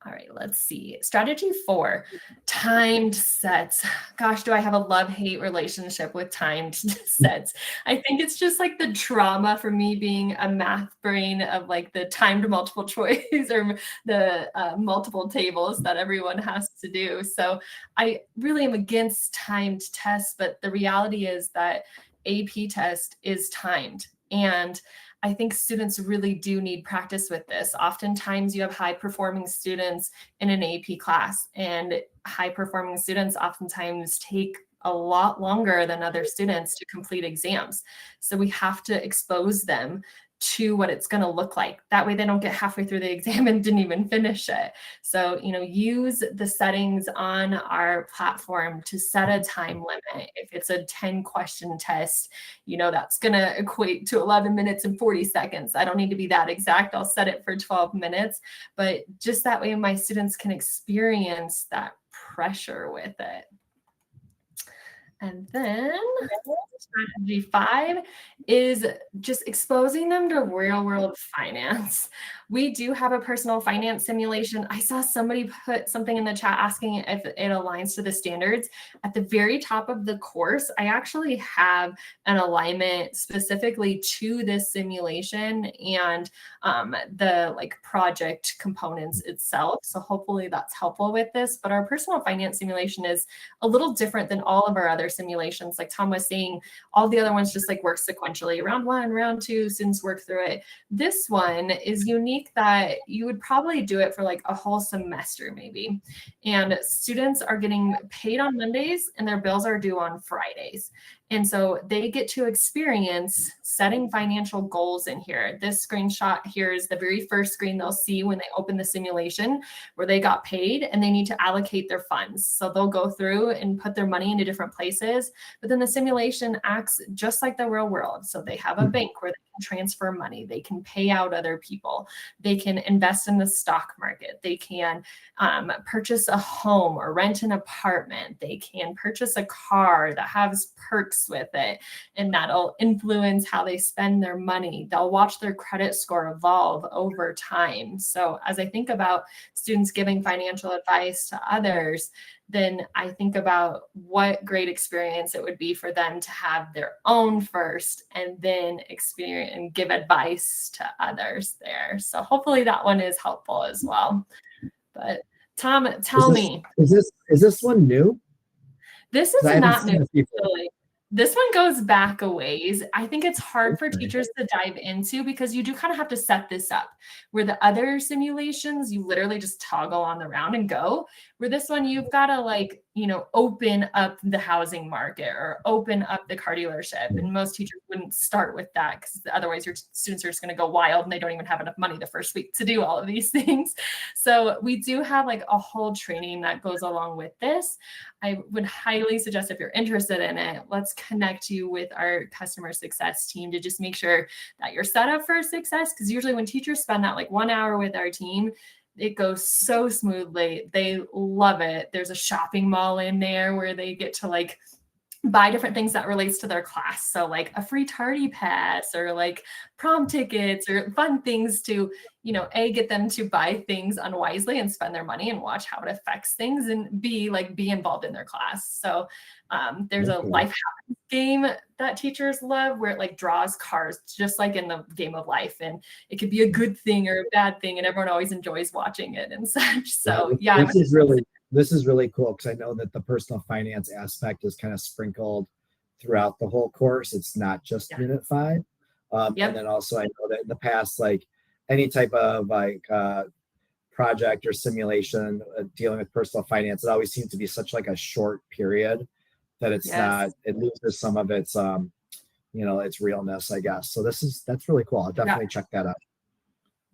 Speaker 2: All right, let's see. Strategy 4, timed sets. Gosh, do I have a love-hate relationship with timed sets? I think it's just like the trauma for me being a math brain of like the timed multiple choice or the multiple tables that everyone has to do. So I really am against timed tests, but the reality is that AP test is timed. And I think students really do need practice with this. Oftentimes you have high performing students in an AP class, and high performing students oftentimes take a lot longer than other students to complete exams. So we have to expose them to what it's going to look like. That way they don't get halfway through the exam and didn't even finish it. So, use the settings on our platform to set a time limit. If it's a 10-question test, that's going to equate to 11 minutes and 40 seconds. I don't need to be that exact. I'll set it for 12 minutes, but just that way my students can experience that pressure with it. And then strategy 5 is just exposing them to real world finance. We do have a personal finance simulation. I saw somebody put something in the chat asking if it aligns to the standards. At the very top of the course, I actually have an alignment specifically to this simulation and the like project components itself. So hopefully that's helpful with this. But our personal finance simulation is a little different than all of our other simulations. Like Tom was saying, all the other ones just like work sequentially. Round 1, round 2, students work through it. This one is unique that you would probably do it for like a whole semester maybe. And students are getting paid on Mondays and their bills are due on Fridays. And so they get to experience setting financial goals in here. This screenshot here is the very first screen they'll see when they open the simulation where they got paid and they need to allocate their funds. So they'll go through and put their money into different places, but then the simulation acts just like the real world. So they have a bank where they can transfer money, they can pay out other people, they can invest in the stock market. market. They can purchase a home or rent an apartment. They can purchase a car that has perks with it, and that'll influence how they spend their money. They'll watch their credit score evolve over time. So as I think about students giving financial advice to others, then I think about what great experience it would be for them to have their own first and then experience and give advice to others there. So hopefully that one is helpful as well. But Tom, tell me.
Speaker 3: Is this one new?
Speaker 2: This is
Speaker 3: 'Cause I haven't
Speaker 2: not
Speaker 3: seen
Speaker 2: new.
Speaker 3: it before.
Speaker 2: Really. This one goes back a ways. I think it's hard for
Speaker 3: Okay.
Speaker 2: teachers to dive into because you do kind of have to set this up. Where the other simulations, you literally just toggle on the round and go. Where this one, you've got to open up the housing market or open up the car dealership. And most teachers wouldn't start with that because otherwise your students are just going to go wild and they don't even have enough money the first week to do all of these things. So we do have a whole training that goes along with this. I would highly suggest if you're interested in it, let's connect you with our customer success team to just make sure that you're set up for success. Because usually when teachers spend that 1 hour with our team, it goes so smoothly. They love it. There's a shopping mall in there where they get to buy different things that relates to their class. So a free tardy pass or prom tickets or fun things to, get them to buy things unwisely and spend their money and watch how it affects things, and B, be involved in their class. So there's a life happens game that teachers love where it draws cards, just like in the game of life. And it could be a good thing or a bad thing. And everyone always enjoys watching it and such. So yeah.
Speaker 3: This is really cool because I know that the personal finance aspect is kind of sprinkled throughout the whole course. It's not just Unit 5. And then also I know that in the past, any type of project or simulation dealing with personal finance, it always seems to be such a short period that it's not, it loses some of its, its realness, I guess. So that's really cool. I'll definitely check that out.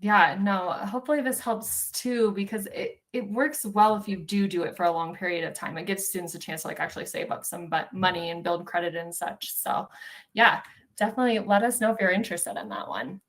Speaker 2: Yeah, no, hopefully this helps too, because it works well if you do it for a long period of time. It gives students a chance to actually save up some money and build credit and such. So yeah, definitely let us know if you're interested in that one.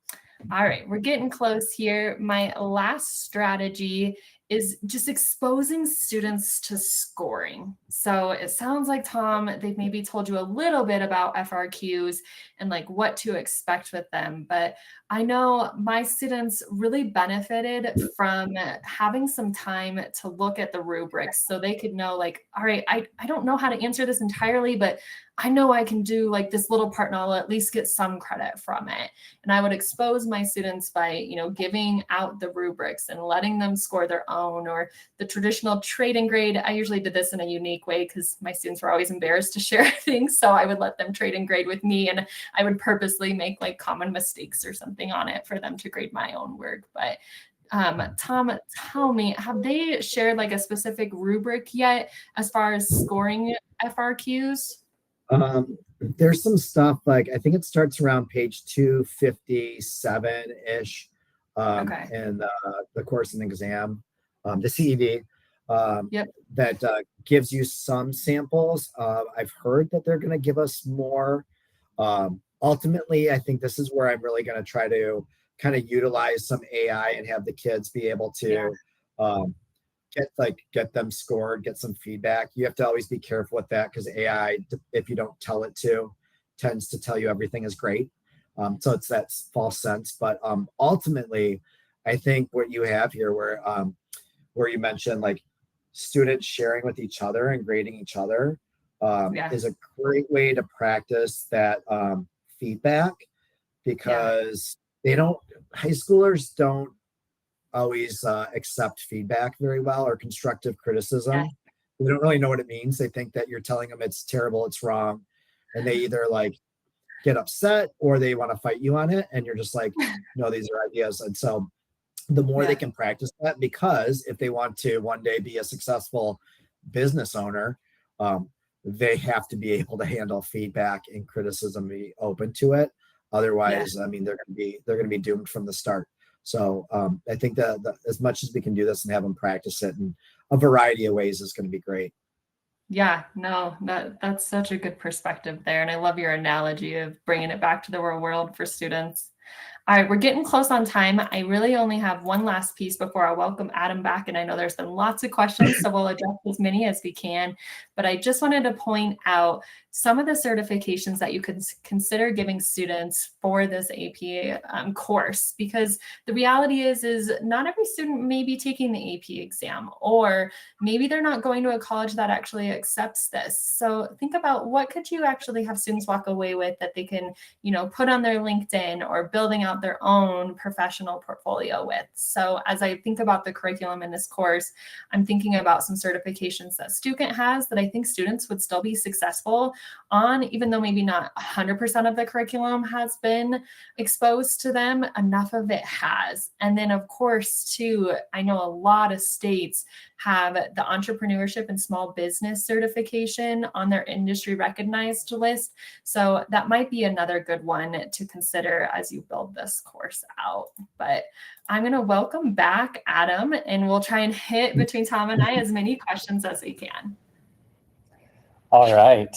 Speaker 2: All right, we're getting close here. My last strategy is just exposing students to scoring. So it sounds like, Tom, they've maybe told you a little bit about FRQs and what to expect with them. But I know my students really benefited from having some time to look at the rubrics so they could know all right, I don't know how to answer this entirely, but I know I can do this little part and I'll at least get some credit from it. And I would expose my students by, giving out the rubrics and letting them score their own, or the traditional trade and grade. I usually did this in a unique way because my students were always embarrassed to share things. So I would let them trade and grade with me, and I would purposely make common mistakes or something on it for them to grade my own work. But Tom, tell me, have they shared a specific rubric yet as far as scoring FRQs?
Speaker 3: There's some stuff I think it starts around page 257-ish in the course and exam, the CED, that gives you some samples. I've heard that they're going to give us more. Ultimately, I think this is where I'm really going to try to kind of utilize some AI and have the kids be able to get them scored, get some feedback. You have to always be careful with that because AI, if you don't tell it to, tends to tell you everything is great. So it's that false sense. But ultimately, I think what you have here where you mentioned students sharing with each other and grading each other is a great way to practice that feedback, because high schoolers don't always accept feedback very well, or constructive criticism. They don't really know what it means. They think that you're telling them it's terrible, it's wrong, and they either get upset or they want to fight you on it, and you're just no, these are ideas. And so the more they can practice that, because if they want to one day be a successful business owner, they have to be able to handle feedback and criticism, be open to it. Otherwise, I mean, they're going to be doomed from the start. So I think that as much as we can do this and have them practice it in a variety of ways is going to be great.
Speaker 2: Yeah, no, that's such a good perspective there. And I love your analogy of bringing it back to the real world for students. All right, we're getting close on time. I really only have one last piece before I welcome Adam back. And I know there's been lots of questions, so we'll address as many as we can. But I just wanted to point out some of the certifications that you could consider giving students for this AP course, because the reality is not every student may be taking the AP exam, or maybe they're not going to a college that actually accepts this. So think about what could you actually have students walk away with that they can, put on their LinkedIn or building out their own professional portfolio with. So as I think about the curriculum in this course, I'm thinking about some certifications that Stukent has that I think students would still be successful on, even though maybe not 100% of the curriculum has been exposed to them, enough of it has. And then of course, too, I know a lot of states have the entrepreneurship and small business certification on their industry recognized list. So that might be another good one to consider as you build this course out. But I'm going to welcome back Adam, and we'll try and hit between Tom and I as many questions as we can.
Speaker 1: All right.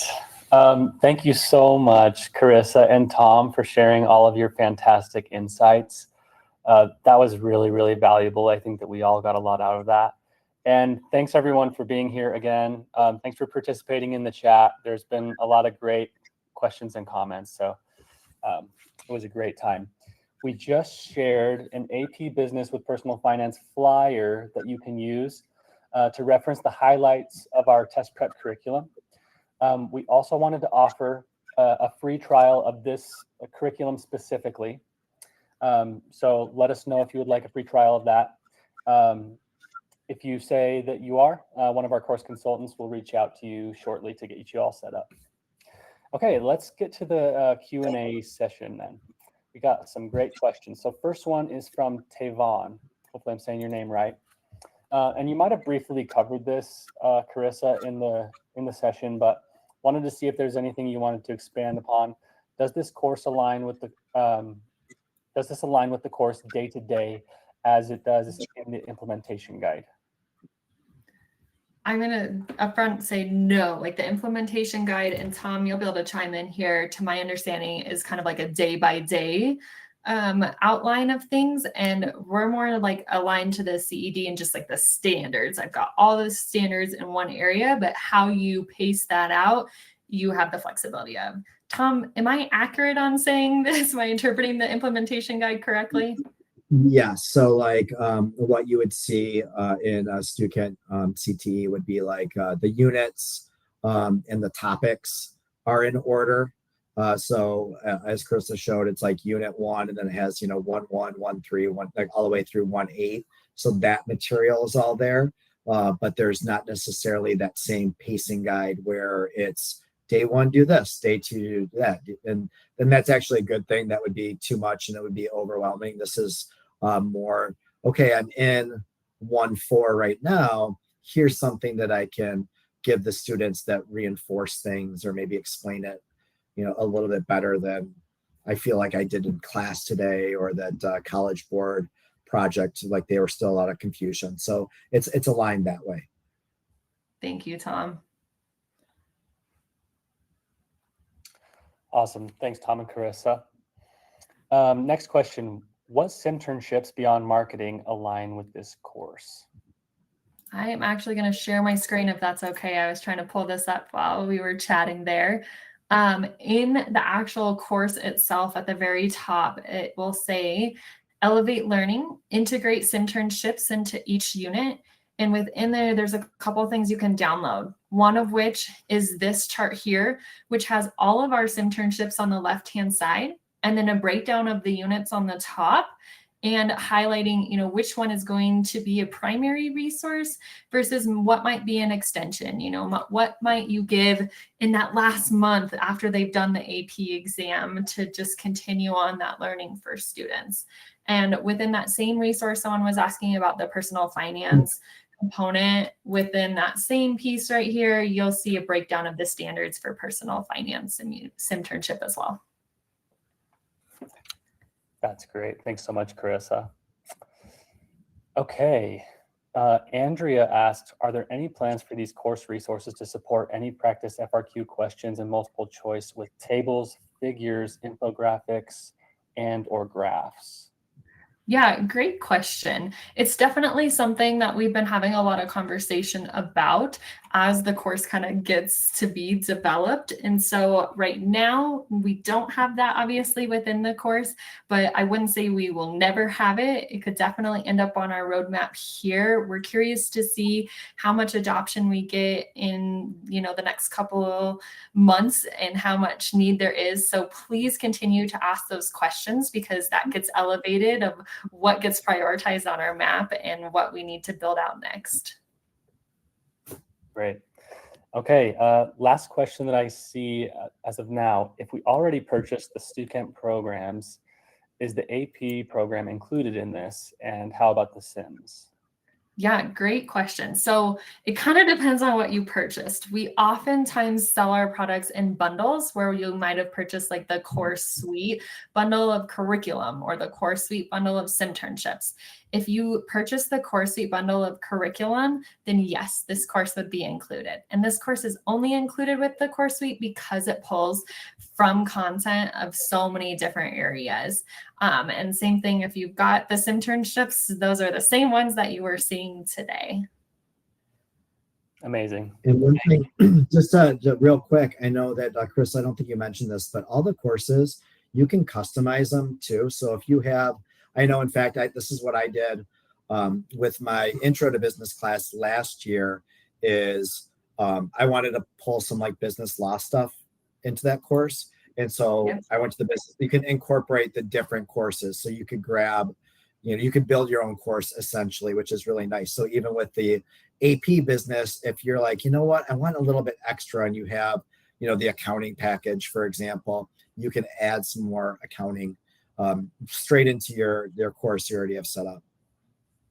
Speaker 1: Thank you so much, Carissa and Tom, for sharing all of your fantastic insights. That was really, really valuable. I think that we all got a lot out of that. And thanks everyone for being here again. Thanks for participating in the chat. There's been a lot of great questions and comments. So it was a great time. We just shared an AP Business with Personal Finance flyer that you can use to reference the highlights of our test prep curriculum. We also wanted to offer a free trial of this curriculum specifically. So let us know if you would like a free trial of that. If you say that you are, one of our course consultants will reach out to you shortly to get you all set up. Okay, let's get to the Q&A session then. We got some great questions. So first one is from Tavon. Hopefully I'm saying your name right. And you might have briefly covered this, Carissa, in the session, but wanted to see if there's anything you wanted to expand upon. Does this course align with the course day to day as it does in the implementation guide?
Speaker 2: I'm going to upfront say no. Like the implementation guide, and Tom, you'll be able to chime in here, to my understanding, is kind of like a day by day outline of things. And we're more like aligned to the CED and just like the standards. I've got all those standards in one area, but how you pace that out, you have the flexibility of. Tom, am I accurate on saying this? Am I interpreting the implementation guide correctly?
Speaker 3: Yeah, so like what you would see in Stukent CTE would be like the units and the topics are in order. So as Carissa showed, it's like unit 1, and then it has 1.1, 1.3, 1, like all the way through 1.8. So that material is all there, but there's not necessarily that same pacing guide where it's day 1 do this, day 2 do that, and then that's actually a good thing. That would be too much and it would be overwhelming. This is more, okay, I'm in 1.4 right now. Here's something that I can give the students that reinforce things or maybe explain it, a little bit better than I feel like I did in class today, or that College Board project, like they were still a lot of confusion. So it's aligned that way.
Speaker 2: Thank you, Tom.
Speaker 1: Awesome. Thanks, Tom and Carissa. Next question. What SimTernships beyond marketing align with this course?
Speaker 2: I am actually going to share my screen if that's okay. I was trying to pull this up while we were chatting there. In the actual course itself, at the very top, it will say, elevate learning, integrate SimTernships into each unit. And within there, there's a couple of things you can download. One of which is this chart here, which has all of our SimTernships on the left-hand side, and then a breakdown of the units on the top, and highlighting, which one is going to be a primary resource versus what might be an extension. What might you give in that last month after they've done the AP exam to just continue on that learning for students. And within that same resource, someone was asking about the personal finance component. Within that same piece right here, you'll see a breakdown of the standards for personal finance and SimTernship as well.
Speaker 1: That's great. Thanks so much, Carissa. Okay. Andrea asked, are there any plans for these course resources to support any practice FRQ questions and multiple choice with tables, figures, infographics, and or graphs?
Speaker 2: Yeah, great question. It's definitely something that we've been having a lot of conversation about as the course kind of gets to be developed. And so right now, we don't have that obviously within the course, but I wouldn't say we will never have it. It could definitely end up on our roadmap here. We're curious to see how much adoption we get in, the next couple months and how much need there is. So please continue to ask those questions because that gets elevated of what gets prioritized on our map and what we need to build out next.
Speaker 1: Great. Okay, last question that I see as of now. If we already purchased the Student programs, is the AP program included in this? And how about the Sims?
Speaker 2: Yeah, great question. So it kind of depends on what you purchased. We oftentimes sell our products in bundles where you might have purchased like the course suite bundle of curriculum or the course suite bundle of simternships. If you purchase the course suite bundle of curriculum, then yes, this course would be included. And this course is only included with the course suite because it pulls from content of so many different areas. And same thing, if you've got the simternships, those are the same ones that you were seeing today.
Speaker 1: Amazing.
Speaker 3: And one thing, just real quick, I know that Chris, I don't think you mentioned this, but all the courses, you can customize them too. So if you have, I know, in fact, this is what I did with my intro to business class last year is I wanted to pull some like business law stuff into that course. And so
Speaker 2: Yep.
Speaker 3: I went to the business, you can incorporate the different courses. So you could grab, you could build your own course essentially, which is really nice. So even with the AP business, if you're like, you know what, I want a little bit extra and you have, the accounting package, for example, you can add some more accounting straight into your course you already have set up.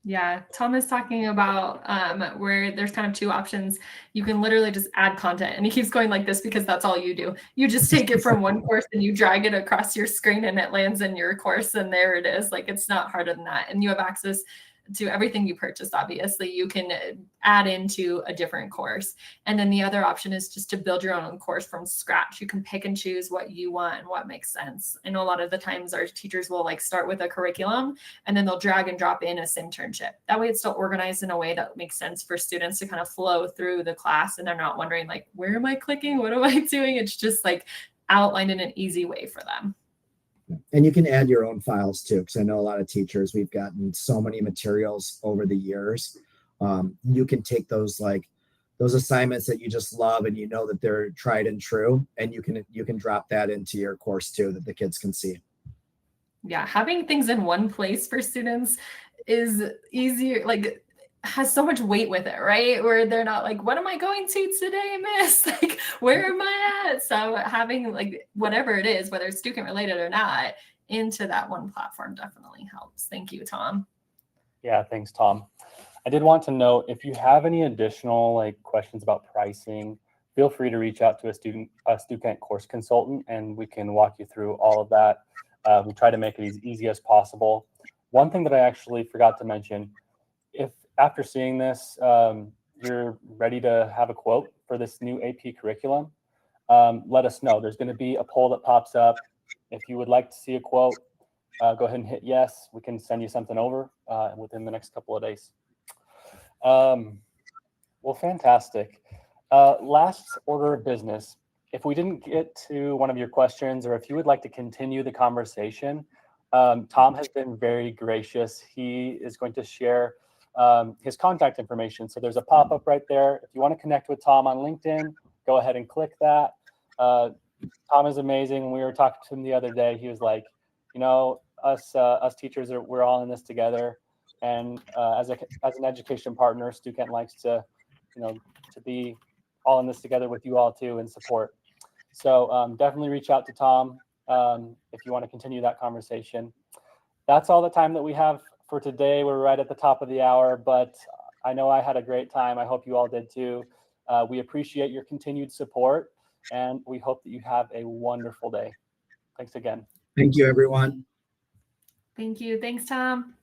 Speaker 2: Yeah, Tom is talking about where there's kind of two options. You can literally just add content, and he keeps going like this because that's all you do. You just take it from one course and you drag it across your screen and it lands in your course, and there it is. Like, it's not harder than that. And you have access to everything you purchased. Obviously, you can add into a different course. And then the other option is just to build your own course from scratch. You can pick and choose what you want and what makes sense. I know a lot of the times our teachers will like start with a curriculum and then they'll drag and drop in a simternship. That way it's still organized in a way that makes sense for students to kind of flow through the class and they're not wondering like, where am I clicking? What am I doing? It's just like outlined in an easy way for them.
Speaker 3: And you can add your own files too, because I know a lot of teachers, we've gotten so many materials over the years. You can take those assignments that you just love and that they're tried and true, and you can drop that into your course too that the kids can see.
Speaker 2: Yeah, having things in one place for students is easier, like has so much weight with it, right? Where they're not like, what am I going to today, miss? Like, where am I at? So having like whatever it is, whether it's student related or not, into that one platform definitely helps. Thank you, Tom.
Speaker 1: Yeah, thanks, Tom. I did want to note, if you have any additional questions about pricing, feel free to reach out to a student course consultant, and we can walk you through all of that. We try to make it as easy as possible. One thing that I actually forgot to mention, if after seeing this, you're ready to have a quote for this new AP curriculum, let us know. There's going to be a poll that pops up. If you would like to see a quote, go ahead and hit yes. We can send you something over within the next couple of days. Well, fantastic. Last order of business. If we didn't get to one of your questions, or if you would like to continue the conversation, Tom has been very gracious. He is going to share his contact information. So there's a pop-up right there. If you want to connect with Tom on LinkedIn, go ahead and click that. Tom is amazing. When we were talking to him the other day, he was like, us teachers, we're all in this together. And as an education partner, Student likes to be all in this together with you all too and support. So definitely reach out to Tom if you want to continue that conversation. That's all the time that we have for today. We're right at the top of the hour, but I know I had a great time. I hope you all did too. We appreciate your continued support, and we hope that you have a wonderful day. Thanks again.
Speaker 3: Thank you, everyone.
Speaker 2: Thank you. Thanks, Tom.